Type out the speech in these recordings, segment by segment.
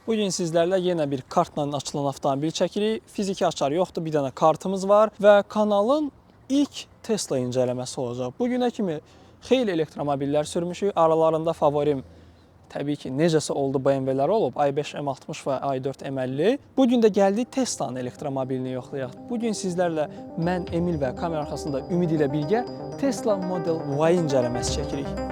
Bugün sizlərlə yenə bir kartla açılan avtomobil çəkirik. Fiziki açar yoxdur, bir dənə kartımız var və kanalın ilk Tesla incələməsi olacaq. Bugünə kimi xeyli elektromobillər sürmüşük. Aralarında favorim təbii ki, necəsə oldu BMW-lər olub, i5 M60 və i4 M50. Bugün də gəldik Tesla'nın elektromobilini yoxlayaq. Bugün sizlərlə mən Emil və kamera arxasında Ümid ilə birgə Tesla Model Y incələməsi çəkirik.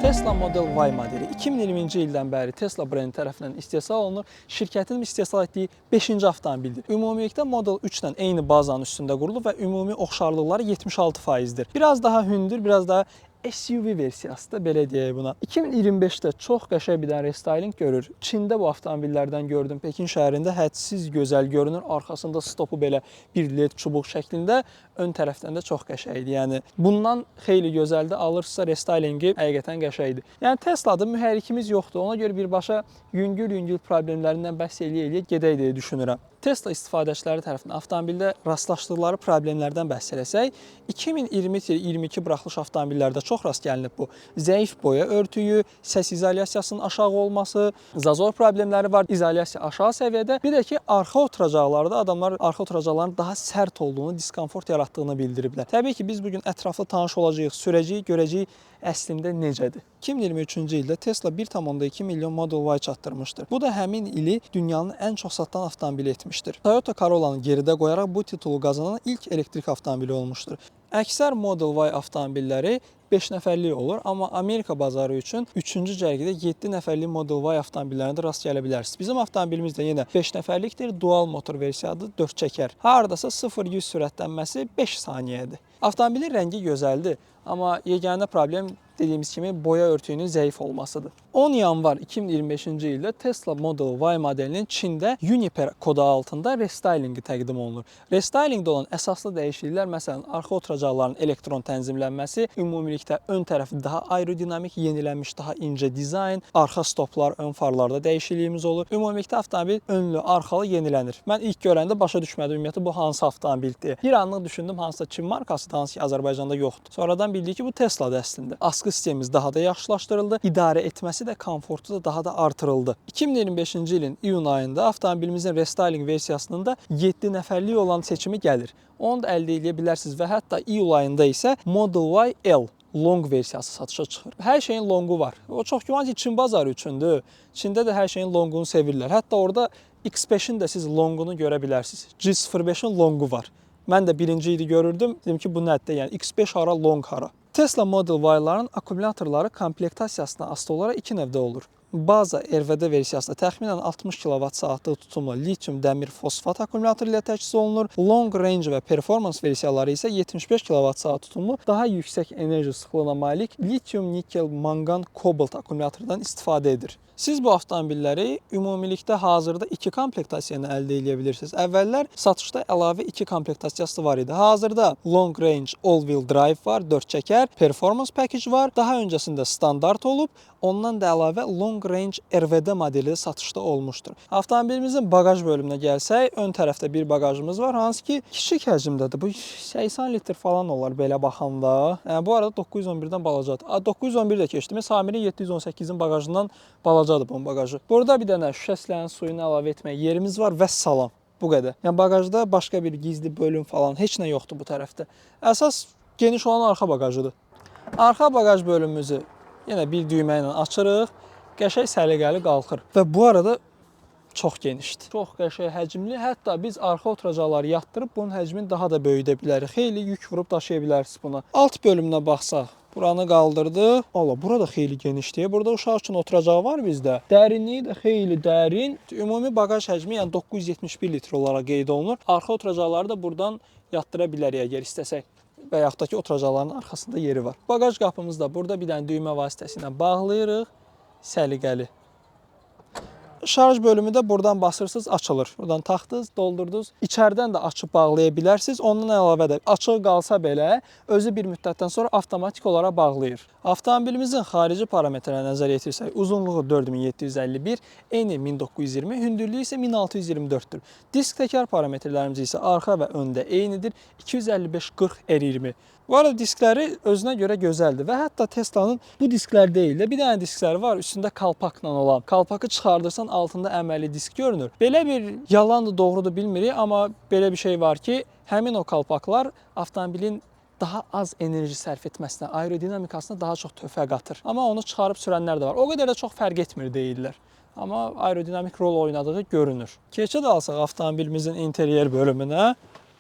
Tesla Model Y modeli 2020-ci ildən bəri Tesla brendi tərəfindən istehsal olunur. Şirkətin istehsal etdiyi 5-ci avtomobildir. Ümumilikdə Model 3-dən eyni bazanın üstündə qurulub və ümumi oxşarlıqları 76%-dir. Biraz daha hündür, biraz daha SUV versiyası da belə deyək buna. 2025-də çox qəşəng bir dənə restyling görür. Çində bu avtomobillərdən gördüm. Pekin şəhərində hədsiz gözəl görünür. Arxasında stopu belə bir led çubuq şəklində, ön tərəfdən də çox qəşəngdir. Yəni bundan xeyli gözəldir. Alırsa restylingi həqiqətən qəşəngdir. Yəni Tesla'da mühərrikimiz yoxdur. Ona görə birbaşa yüngül problemlərindən bəhs eləyə gedək deyə düşünürəm. Tesla istifadəçiləri tərəfindən avtomobildə rastlaşdıqları problemlərdən bəhs eləsək, 2020-22 buraxılış avtomobillərdə çox rast gəlinib bu. Zəif boya örtüyü, səs izolyasiyasının aşağı olması, zazor problemləri var, izolyasiya aşağı səviyyədə. Bir də ki, arxa oturacaqlarda adamlar arxa oturacaqların daha sərt olduğunu, diskomfort yaratdığını bildiriblər. Təbii ki, biz bugün ətraflı tanış olacağıq, sürəcəyik, görəcəyik əslində necədir. 2023-cü ildə Tesla 1,2 milyon Model Y çatdırmışdır. Bu da həmin ili dünyanın ən çox satılan avtomobili etmişdir. Toyota Corolla'nı geridə qoyaraq bu titulu qazanan ilk elektrik avtomobili olmuşdur. Əksər Model Y avtomobilləri 5 nəfərlik olur, amma Amerika bazarı üçün 3-cü cərgədə 7 nəfərlik Model Y avtomobillərinə də rast gələ bilərsiniz. Bizim avtomobilimiz də yenə 5 nəfərlikdir, dual motor versiyadır, 4 çəkər. Hardasa 0-100 sürətlənməsi 5 saniyədir. Avtomobilin rəngi gözəldir, amma yeganə problem dediyimiz kimi boya örtüyünün zəif olmasıdır. 10 yanvar 2025-ci ildə Tesla Model Y modelinin Çində Uniper kodu altında restylingi təqdim olunur. Restylingdə olan əsaslı dəyişikliklər məsələn arxa oturacaqların elektron tənzimlənməsi, ümumilikdə ön tərəfi daha aerodinamik, yenilənmiş, daha incə dizayn, arxa stoplar, ön farlarda dəyişikliyimiz olur. Ümumilikdə avtomobil önlü, arxalı yenilənir. Mən ilk görəndə başa düşmədim ümumiyyətlə bu hansı avtomobildir. Bir anlıq düşündüm hansısa Çin markasıdır, hansı ki Azərbaycanda yoxdur. Sonradan bildik ki bu Tesla'dır əslində. Askı sistemimiz daha da yaxşılaşdırıldı, idarə etməsi də komfortu da daha da artırıldı. 2025-ci ilin iyun ayında avtomobilimizin restyling versiyasının da 7 nəfərlik olan seçimi gəlir. Onu da əldə edə bilərsiniz və hətta iyul ayında isə Model Y L long versiyası satışa çıxır. Hər şeyin longu var. O çox güman ki Çin bazarı üçündür. Çində də hər şeyin longunu sevirlər. Hətta orada X5-in də siz longunu görə bilərsiniz. G05-in longu var. Mən də birinci idi görürdüm. Dedim ki bu nədir? Yəni X5 hara, long hara. Tesla Model Y-ların akkumulyatorları komplektasiyasına asılı olaraq 2 növdə olur. Baza RVD versiyasında təxminən 60 kWh tutumlu litium dəmir fosfat akkumulyator ilə təchiz olunur. Long range və performance versiyaları isə 75 kWh tutumlu daha yüksək enerji sıxlığına malik litium nikel mangan kobalt akkumulyatordan istifadə edir. Siz bu avtomobilləri ümumilikdə hazırda 2 komplektasiyanı əldə edə bilirsiniz. Əvvəllər satışda əlavə 2 komplektasiyası var idi. Hazırda long range all-wheel drive var, 4 çəkər, performance package var. Daha öncəsində standart olub, ondan da əlavə long range RVD modeli satışda olmuşdur. Avtomobilimizin bagaj bölümünə gəlsək, ön tərəfdə bir bagajımız var, hansı ki kiçik həcmdədir. Bu 80 litr falan olar belə baxanda. Yəni, bu arada 911-dən balacadır. 911 də keçdi. Samirin 718-in bagajından balacadır bunun bagajı. Burada bir dənə şüşə silahının suyunu əlavə etmək yerimiz var və salam. Bu qədər. Yəni bagajda başqa bir gizli bölüm falan heç nə yoxdur bu tərəfdə. Əsas geniş olan arxa bagajıdır. Arxa bagaj bölümümüzü yenə bir düymə ilə açırıq. Qəşəng səliqəli qalxır. Və bu arada çox genişdir. Çox qəşəng həcmli. Hətta biz arxa oturacaqları yatdırıb bunun həcmini daha da böyüdə bilərik. Xeyli yük vurub daşıya bilərsiniz buna. Alt bölümünə baxsaq, buranı qaldırdı. Allah, burada xeyli genişdir. Burada uşaq üçün oturacağı var bizdə. Dərinliyi də xeyli dərin. Ümumi bagaj həcmi yəni 971 litr olaraq qeyd olunur. Arxa oturacaqları da buradan yatdıra bilərik əgər istəsək. Və yaxud da ki oturacaqların arxasında yeri var. Bagaj qapımızı da burada bir dənə düymə vasitəsilə bağlayırıq. Səliqəli. şarj bölümü də buradan basırsınız, açılır. Buradan taxdınız, doldurdunuz. İçərdən də açıb bağlaya bilərsiniz. Ondan əlavə də açıq qalsa belə özü bir müddətdən sonra avtomatik olaraq bağlayır. Avtomobilimizin xarici parametrlərinə nəzər yetirsək, uzunluğu 4751, eni 1920, hündürlüyü isə 1624-dür. Disk təkər parametrlərimiz isə arxa və öndə eynidir. 255-40 R20. Bu arada diskləri özünə görə gözəldir və hətta Tesla'nın bu disklər deyil də bir dənə diskləri var üstündə kalpakla olan. Kalpakı çıxardırsan altında əməlli disk görünür. Belə bir yalandır, doğrudur bilmirik, amma belə bir şey var ki, həmin o kalpaklar avtomobilin daha az enerji sərf etməsinə, aerodinamikasına daha çox töhfə qatır. Amma onu çıxarıb sürənlər də var. O qədər də çox fərq etmir deyirlər. Amma aerodinamik rol oynadığı görünür. Keçid alsaq avtomobilimizin interyer bölümünə.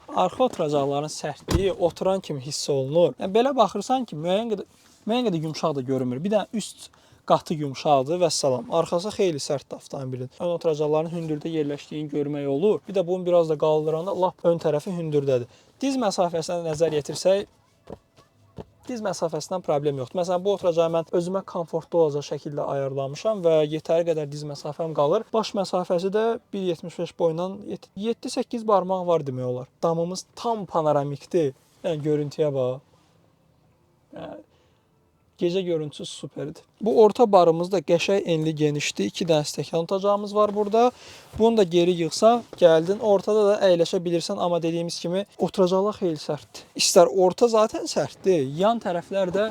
Arxa oturacaqların sərtliyi oturan kimi hiss olunur. Yəni, belə baxırsan ki, müəyyən qədər yumşaq da görünmür. Bir dənə üst qatı yumşaqdır və salam. Arxası xeyli sərtdir avtomobilin. Ön oturacaqların hündürdə yerləşdiyini görmək olur. Bir də bunu biraz da qaldıranda lap ön tərəfi hündürdədir. Diz məsafəsinə nəzər yetirsək, diz məsafəsindən problem yoxdur. Məsələn, bu oturacağı mən özümə komfortlu olacaq şəkildə ayarlamışam və yetəri qədər diz məsafəm qalır. Baş məsafəsi də 1.75 boyundan 7-8 barmaq var demək olar. Damımız tam panoramikdir. Yəni, görüntüyə bax. Yəni, gecə görüntüsü superdir. Bu orta barımız da qəşəng enli genişdir. 2 dənə stəkan otacağımız var burada. Bunu da geri yığsaq, gəldin. Ortada da əyləşə bilirsən, amma dediyimiz kimi oturacaqlar xeyli sərtdir. İstər orta zaten sərtdir, yan tərəflər də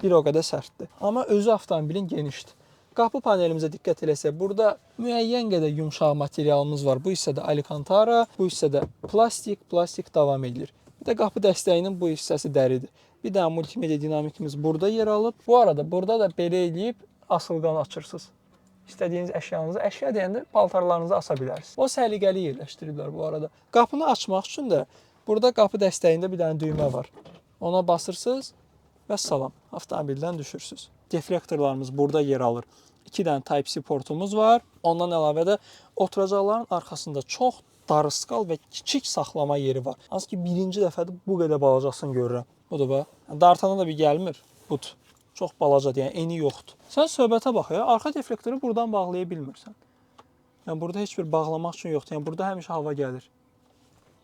bir o qədər sərtdir. Amma özü avtomobilin genişdir. Qapı panelimizə diqqət eləsək, burada müəyyən qədər yumşaq materialımız var. Bu hissədə Alcantara, bu hissədə plastik davam edir. Bir də qapı dəstəyinin bu hissəsi dəridir. Bir dənə multimedia dinamikimiz burada yer alıb. Bu arada burada da belə eləyib asılqanı açırsınız. İstədiyiniz əşyanızı, əşya deyəndə paltarlarınızı asa bilərsiniz. O səliqəli yerləşdiriblər bu arada. Qapını açmaq üçün də burada qapı dəstəyində bir dənə düymə var. Ona basırsınız və salam, avtomobildən düşürsünüz. Deflektorlarımız burada yer alır. 2 dənə Type-C portumuz var. Ondan əlavə də oturacaqların arxasında çox darısqal və kiçik saxlama yeri var. Hansı ki, birinci dəfədir bu qədər balacasını görürəm. Budur bax. Dartana da bir gəlmir. Bud. Çox balacadır, yəni eni yoxdur. Sən söhbətə bax ya, arxa deflektoru buradan bağlaya bilmirsən. Yəni burada heç bir bağlamaq üçün yoxdur. Yəni burada həmişə hava gəlir.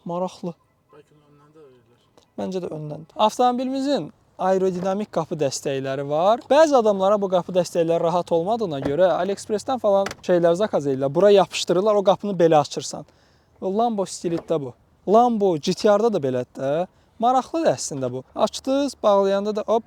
Maraqlı. Bəlkə öndən də öylər. Məncə də öndən. Avtomobilimizin aerodinamik qapı dəstəkləri var. Bəzi adamlara bu qapı dəstəkləri rahat olmadığına görə AliExpress-dən falan şeylər zakaz edirlər. Bura yapışdırırlar, o qapını belə açırsan. Lambo stilitdə bu. Lambo GT-R-da da belədir də. Maraqlıdır əslində bu. Açdınız, bağlayanda da hop,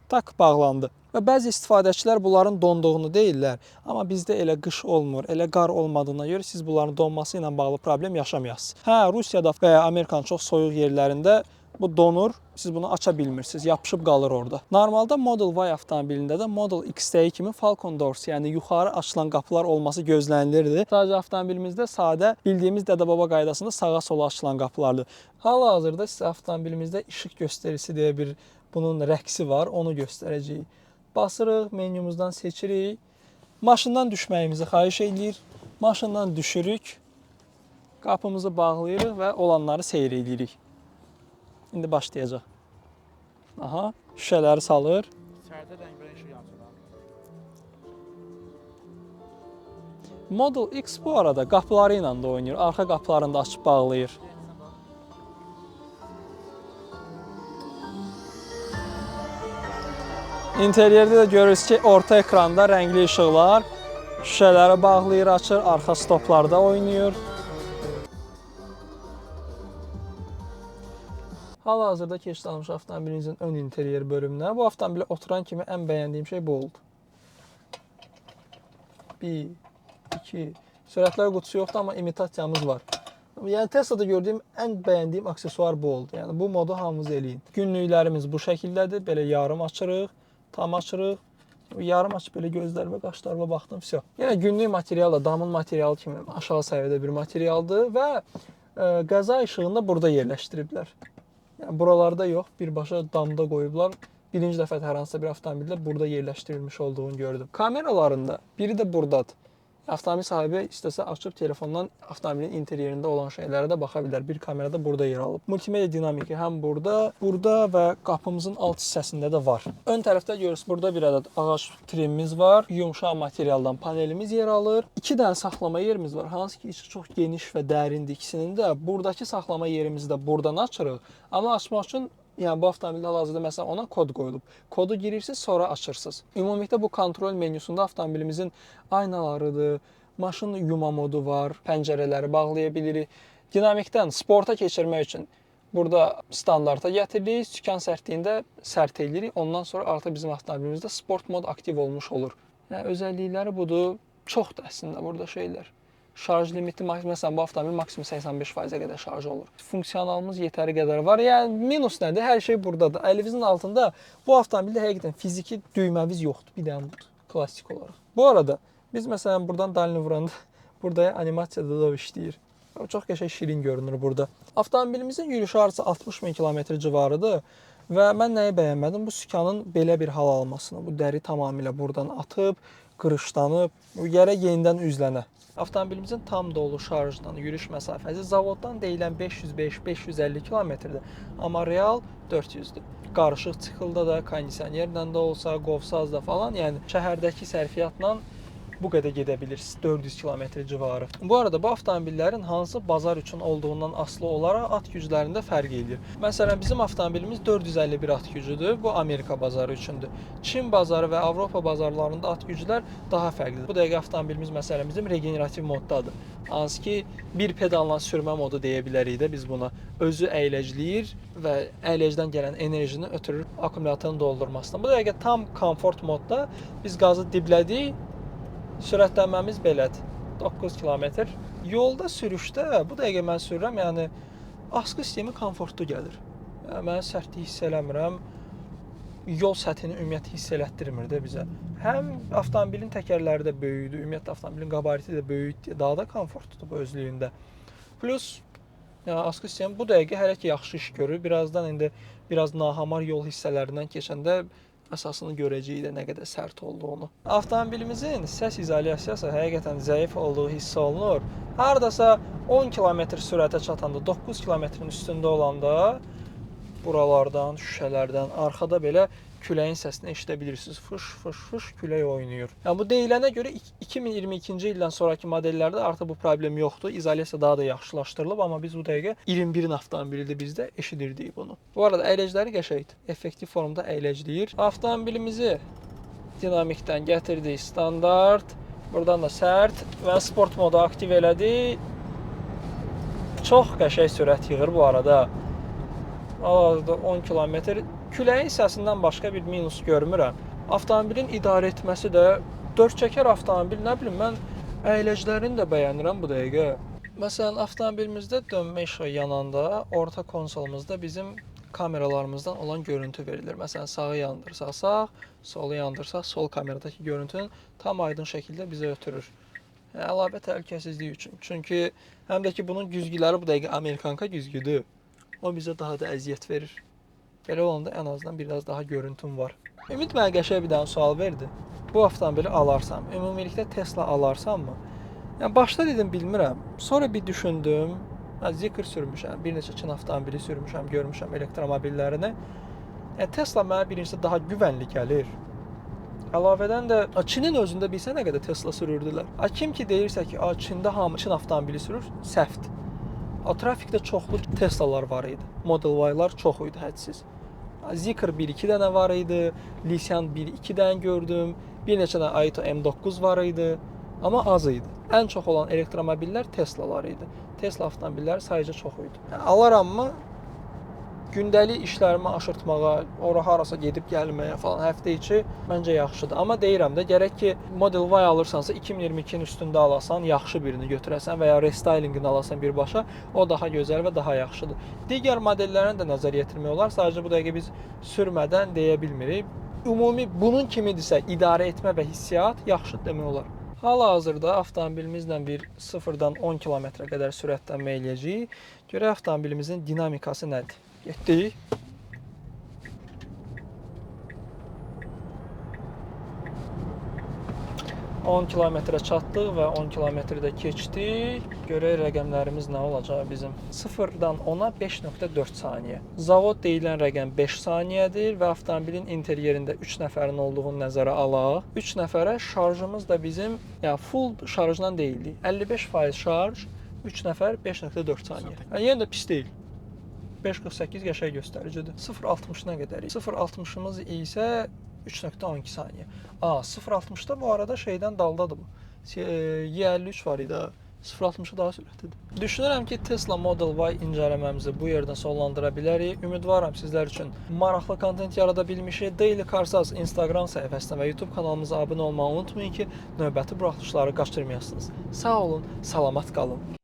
tak bağlandı. Və bəzi istifadəçilər bunların donduğunu deyirlər. Amma bizdə elə qış olmur, elə qar olmadığına görə siz bunların donması ilə bağlı problem yaşamayasınız. Hə, Rusiyada və ya Amerikanın çox soyuq yerlərində bu donur, siz bunu aça bilmirsiniz, yapışıb qalır orada. Normalda Model Y avtomobilində də Model X-dəyi kimi Falcon Doors, yəni yuxarı açılan qapılar olması gözlənilirdi. Sadəcə avtomobilimizdə sadə, bildiyimiz dədə-baba qaydasında sağa-sola açılan qapılardır. Hal-hazırda sizə avtomobilimizdə işıq göstəricisi deyə bir bunun rəqsi var, onu göstərəcəyik. Basırıq, menyumuzdan seçirik. Maşından düşməyimizi xahiş edirik. Maşından düşürük. Qapımızı bağlayırıq və olanları seyr edirik. İndi başlayacaq. Aha, şüşələri salır. İçəridə rəng-bərəng işıq yansır. Model X bu arada qapıları ilə də oynayır. Arxa qapılarını da açıb bağlayır. İnteryerdə də görürsünüz ki, orta ekranda rəngli işıqlar. Şüşələri bağlayır, açır, arxa stoplarda oynayır. Hal-hazırda keçid almış avtomobilimizin ön interyer bölümünə. Bu avtomobilə oturan kimi ən bəyəndiyim şey bu oldu. 1, 2, sürətlər qutusu yoxdur, amma imitasiyamız var. Yəni Tesla'da gördüyüm ən bəyəndiyim aksesuar bu oldu. Yəni bu modu hamınız eləyin. Günlüklərimiz bu şəkildədir. Belə yarım açırıq, tam açırıq. Yarım açıb belə gözlərimə, qaşlarıma baxdım, vəsə. Yəni günlük material da damın materialı kimi aşağı səviyyədə bir materialdır və qəza işığını burada yerləşdiriblər. Yəni buralarda yox, birbaşa damda qoyublar. Birinci dəfə hər hansısa bir avtomobildə burada yerləşdirilmiş olduğunu gördüm. Kameralarında biri də buradadır. Avtomobil sahibi istəsə açıb telefondan avtomobilin interyerində olan şeylərə də baxa bilər. Bir kamera da burada yer alıb. Multimedia dinamiki həm burada və qapımızın alt hissəsində də var. Ön tərəfdə görürsünüz, burada bir ədəd ağac trimimiz var. Yumşaq materialdan panelimiz yer alır. 2 dənə saxlama yerimiz var. Hansı ki, içi çox geniş və dərindir ikisinin də. Buradakı saxlama yerimizi də buradan açırıq. Amma açmaq üçün yəni bu avtomobildə hal-hazırda məsələn ona kod qoyulub. Kodu girirsiniz, sonra açırsınız. Ümumilikdə bu kontrol menüsündə avtomobilimizin aynalarıdır, maşın yuma modu var, pəncərələri bağlaya bilirik. Dinamikdən sporta keçirmək üçün burada standarta gətiririk, sükan sərtliyində sərt eləyirik. Ondan sonra artıq bizim avtomobilimizdə sport mod aktiv olmuş olur. Yəni özəllikləri budur. Çoxdur əslində burada şeylər. Şarj limiti məsələn bu avtomobil maksimum 85%-ə qədər şarj olur. Funksionalımız yetəri qədər var. Yəni minus nədir? Hər şey burdadır. Əlinizin altında bu avtomobildə həqiqətən fiziki düyməviz yoxdur. Bir dənə budur, klassik olaraq. Bu arada biz məsələn buradan dalini vuranda burada animasiyada da işləyir. Çox qəşəng şirin görünür burada. Avtomobilimizin yürüyüş arası 60 min kilometr civarıdır və mən nəyi bəyənmədim? Bu sükanın belə bir hal almasını. Bu dəri tamamilə buradan atıb, qırışlanıb, gərək yenidən üzlənə. Avtomobilimizin tam dolu şarjdan yürüyüş məsafəsi zavoddan deyilən 505-550 kilometrdir. Amma real 400-dür. Qarışıq çıxılda da, kondisionerlə də olsa, qovsazda falan, yəni şəhərdəki sərfiyyatla bu qədər gedə bilirsiniz, 400 kilometr civarı. Bu arada bu avtomobillərin hansı bazar üçün olduğundan asılı olaraq at güclərində fərq edir. Məsələn, bizim avtomobilimiz 451 at gücüdür, bu Amerika bazarı üçündür. Çin bazarı və Avropa bazarlarında at güclər daha fərqlidir. Bu dəqiqə avtomobilimiz məsələn bizim regenerativ moddadır. Hansı ki, bir pedalla sürmə modu deyə bilərik də biz buna. Özü əyləcləyir və əyləcdən gələn enerjini ötürür akkumulyatorun doldurmasına. Bu dəqiqə tam komfort modda biz qazı diblədik. Sürətlənməmiz belədir. 9 km. Yolda sürüşdə bu dəqiqə mən sürürəm, yəni askı sistemi komfortlu gəlir. Yəni mən sərtlik hiss eləmirəm. Yol səthini ümumiyyətlə hiss elətdirmir də bizə. Həm avtomobilin təkərləri də böyükdür, ümumiyyətlə avtomobilin qabariti də böyükdür, daha da komfortludur bu özlüyündə. Plus yəni askı sistemi bu dəqiqə hələ ki yaxşı iş görür. Birazdan indi biraz nahamar yol hissələrindən keçəndə əsasını görəcəyik də nə qədər sərt olduğunu. Avtomobilimizin səs izolyasiyası həqiqətən zəif olduğu hiss olunur. Hardasa 10 km sürətə çatanda, 9 km-in üstündə olanda buralardan, şüşələrdən, arxada belə küləyin səsini eşidə bilirsiniz. Fış fış fış külək oynayır. Yəni bu deyilənə görə 2022-ci ildən sonrakı modellərdə artıq bu problem yoxdur. İzolyasiya daha da yaxşılaşdırılıb, amma biz bu dəqiqə 21-in avtomobilidir bizdə eşidirdik bunu. Bu arada əyləcləri qəşəngdir. Effektiv formada əyləcləyir. Avtomobilimizi dinamikdən gətirdik standart. Buradan da sərt və sport modu aktiv elədik. Çox qəşəng sürət yığır bu arada. Hal-hazırda 10 km. Küləyin hissəsindən başqa bir minus görmürəm. Avtomobilin idarə etməsi də 4 çəkər avtomobil, nə bilim mən əyləclərini də bəyənirəm bu dəqiqə. Məsələn, avtomobilimizdə dönmə işığı yananda orta konsolumuzda bizim kameralarımızdan olan görüntü verilir. Məsələn, sağı yandırsaq sağ, solu yandırsaq sol kameradakı görüntünün tam aydın şəkildə bizə ötürür. Əlavə təhlükəsizlik üçün. Çünki həm də ki bunun güzgüləri bu dəqiqə Amerikanka güzgüdür. O bizə daha da əziyyət verir. Belə olanda ən azından biraz daha görüntüm var. Ümid mənə qəşəng bir dənə sual verdi. Bu avtomobili alarsam, ümumilikdə Tesla alarsammı? Yəni başda dedim bilmirəm. Sonra bir düşündüm. Mən Zikr sürmüşəm, bir neçə Çin avtomobili sürmüşəm, görmüşəm elektromobillərini. Yəni Tesla mənə birincisi daha güvənli gəlir. Əlavədən də Çinin özündə bilsə nə qədər Tesla sürürdülər. Kim ki deyirsə ki, Çində hamı Çin avtomobili sürür, səhvdir. Trafikdə çoxlu Teslalar var idi. Model Y-lar çox idi, hədsiz. Zikr 1-2 dənə var idi, Lisan 1-2 dənə gördüm, bir neçə dənə Aito M9 var idi, amma az idi. Ən çox olan elektromobillər Teslalar idi. Tesla avtomobilləri sayıca çox idi. Yəni, alaramı gündəlik işlərimi aşırtmağa, ora harasa gedib gəlməyə falan həftə içi məncə yaxşıdır. Amma deyirəm də, gərək ki Model Y alırsansa 2022-nin üstündə alasan, yaxşı birini götürəsən və ya restylingini alasan birbaşa, o daha gözəl və daha yaxşıdır. Digər modellərini də nəzərə yetirmək olar. Sadəcə bu dəqiqə biz sürmədən deyə bilmirik. Ümumi bunun kimidirsə idarə etmə və hissiyat yaxşı demək olar. Hal-hazırda avtomobilimizlə bir 0-dan 10 km qədər sürətlənmə eləyəcəyik. Görək avtomobilimizin dinamikası nədir? Getdik. 10 kilometrə çatdıq və 10 kilometrdə keçdik. Görək rəqəmlərimiz nə olacaq bizim. 0-dan 10-a 5.4 saniyə. Zavod deyilən rəqəm 5 saniyədir və avtomobilin interyerində 3 nəfərin olduğunu nəzərə alaq. 3 nəfərə şarjımız da bizim, yəni full şarjdan deyildi. 55% şarj, 3 nəfər 5.4 saniyə. Yəni yenə də pis deyil. 5.48 qəşəng göstəricidir. 0.60-na qədərik. 0.60-ımız isə 3.12 saniyə. 0.60-da bu arada şeydən daldadır bu. Y53 var idi. 0.60 daha sürətlidir. Düşünürəm ki, Tesla Model Y incələməmizi bu yerdən sonlandıra bilərik. Ümidvaram sizlər üçün maraqlı kontent yarada bilmişik. Daily Carsaz Instagram səhifəsinə və YouTube kanalımıza abunə olmağı unutmayın ki, növbəti buraxılışları qaçırmayasınız. Sağ olun, salamat qalın.